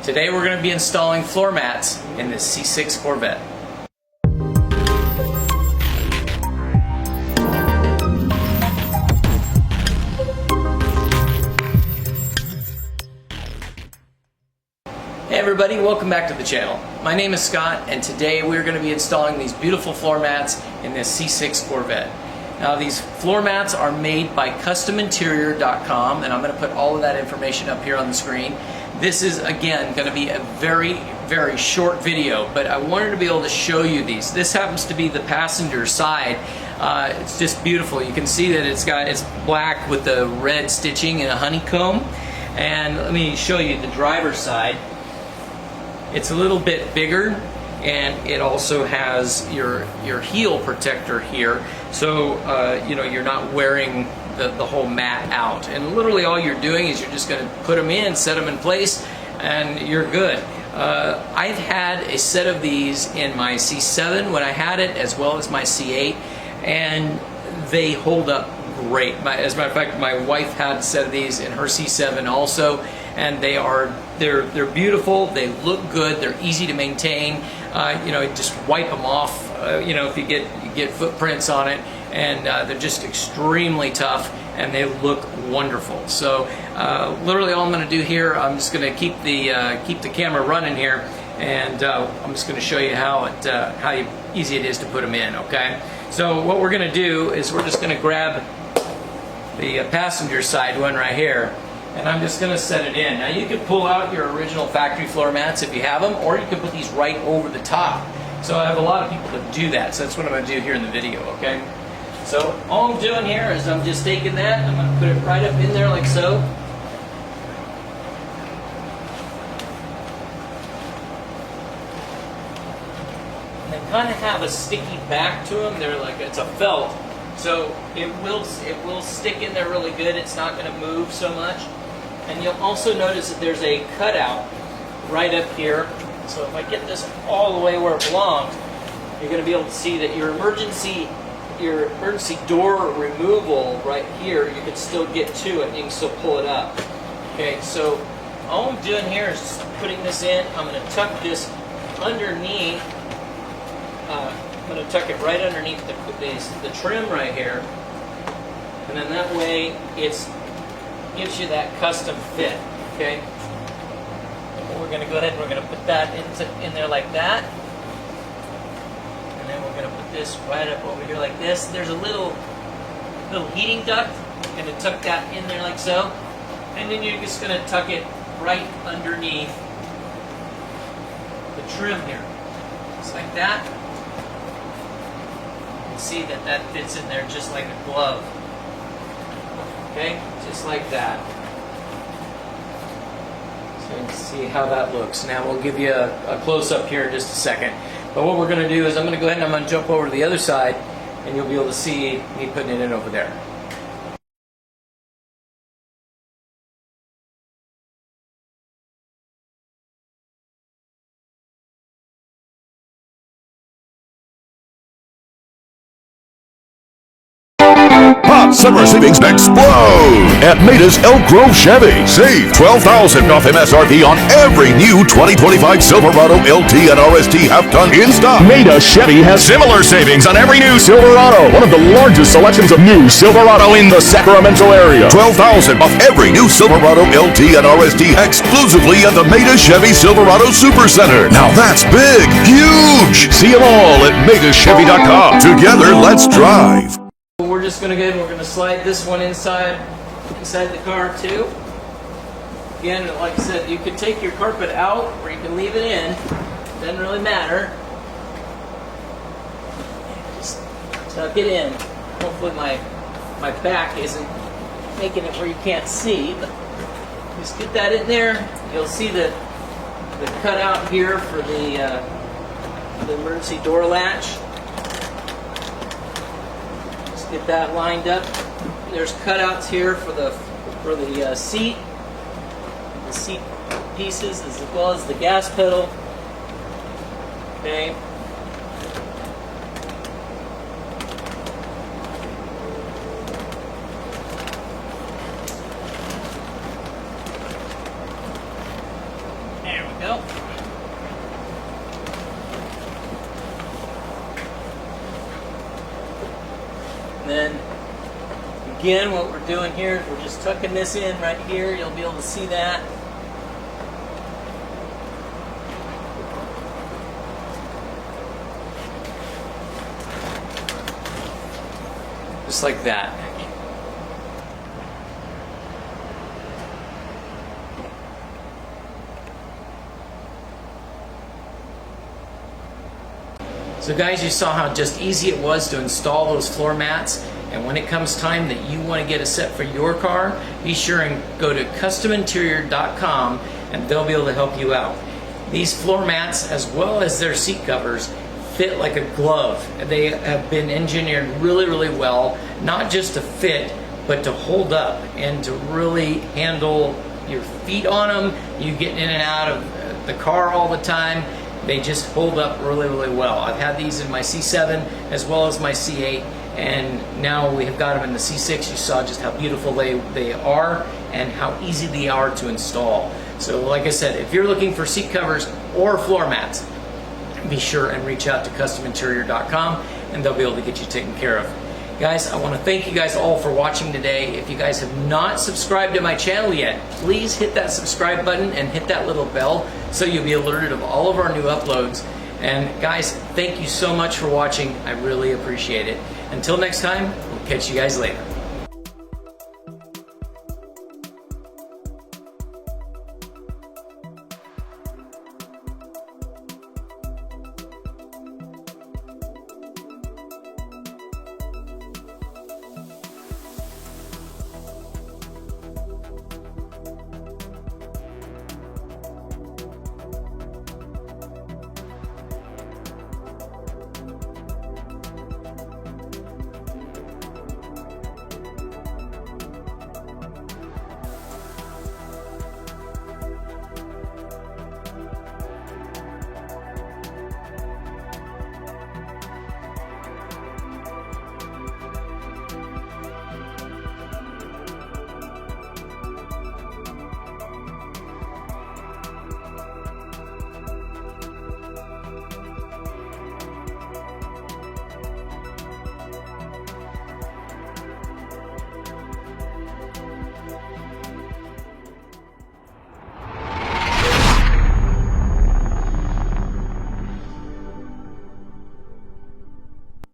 Today we're going to be installing floor mats in this C6 Corvette. Hey everybody, welcome back to the channel. My name is Scott, and today we're going to be installing these beautiful floor mats in this C6 Corvette. Now these floor mats are made by CustomInterior.com, and I'm going to put all of that information up here on the screen. This is again going to be a very short video, but I wanted to be able to show you these. This happens to be the passenger side. It's just beautiful. You can see that it's black with the red stitching and a honeycomb. And let me show you the driver's side. It's a little bit bigger, and it also has your heel protector here, so you know, you're not wearing the whole mat out. And literally all you're doing is you're just going to put them in, set them in place, and you're good. I've had a set of these in my C7 when I had it, as well as my C8, and they hold up great. As a matter of fact, my wife had a set of these in her C7 also, and they're beautiful. They look good. They're easy to maintain. You know, just wipe them off. You know, if you get footprints on it, and they're just extremely tough, and they look wonderful. So literally, all I'm going to do here, I'm just going to keep the camera running here, and I'm just going to show you how easy it is to put them in. Okay. So what we're going to do is we're just going to grab the passenger side one right here, and I'm just going to set it in. Now you can pull out your original factory floor mats if you have them, or you can put these right over the top. So I have a lot of people that do that, so that's what I'm going to do here in the video, okay? So all I'm doing here is I'm just taking that, I'm going to put it right up in there like so. And they kind of have a sticky back to them. They're like, it's a felt. So it will stick in there really good. It's not going to move so much. And you'll also notice that there's a cutout right up here. So if I get this all the way where it belongs, you're going to be able to see that your emergency door removal right here, you can still get to it and you can still pull it up. Okay, so all I'm doing here is just putting this in. I'm going to tuck this underneath. I'm going to tuck it right underneath the trim right here, and then that way it gives you that custom fit. Okay. We're going to go ahead and we're going to put that in there like that, and then we're going to put this right up over here like this. There's a little heating duct. You're going to tuck that in there like so, and then you're just going to tuck it right underneath the trim here, just like that. See that fits in there just like a glove. Okay, just like that. So you can see how that looks. Now we'll give you a close-up here in just a second. But what we're going to do is I'm going to go ahead and I'm going to jump over to the other side, and you'll be able to see me putting it in over there. Hot summer savings explode at Maida's Elk Grove Chevy. Save $12,000 off MSRP on every new 2025 Silverado LT and RST half-ton in stock. Maida Chevy has Similar savings on every new Silverado, one of the largest selections of new Silverado in the Sacramento area. $12,000 off every new Silverado LT and RST exclusively at the Maida Chevy Silverado Supercenter. Now that's big, huge. See them all at MaidaChevy.com. Together, let's drive. We're just going to go ahead and we're going to slide this one inside the car too. Again, like I said, you can take your carpet out or you can leave it in. Doesn't really matter. Just tuck it in. Hopefully my back isn't making it where you can't see, but just get that in there. You'll see the cutout here for the emergency door latch. Get that lined up. There's cutouts here for the seat pieces, as well as the gas pedal. Okay. There we then again, what we're doing here is we're just tucking this in right here. You'll be able to see that. Just like that. So guys, you saw how just easy it was to install those floor mats. And when it comes time that you want to get a set for your car, be sure and go to kustominterior.com and they'll be able to help you out. These floor mats, as well as their seat covers, fit like a glove. They have been engineered really, really well, not just to fit, but to hold up and to really handle your feet on them. You get in and out of the car all the time. They just hold up really, really well. I've had these in my C7 as well as my C8, and now we have got them in the C6. You saw just how beautiful they are and how easy they are to install. So like I said, if you're looking for seat covers or floor mats, be sure and reach out to kustominterior.com and they'll be able to get you taken care of. Guys, I want to thank you guys all for watching today. If you guys have not subscribed to my channel yet, please hit that subscribe button and hit that little bell so you'll be alerted of all of our new uploads. And guys, thank you so much for watching. I really appreciate it. Until next time, we'll catch you guys later.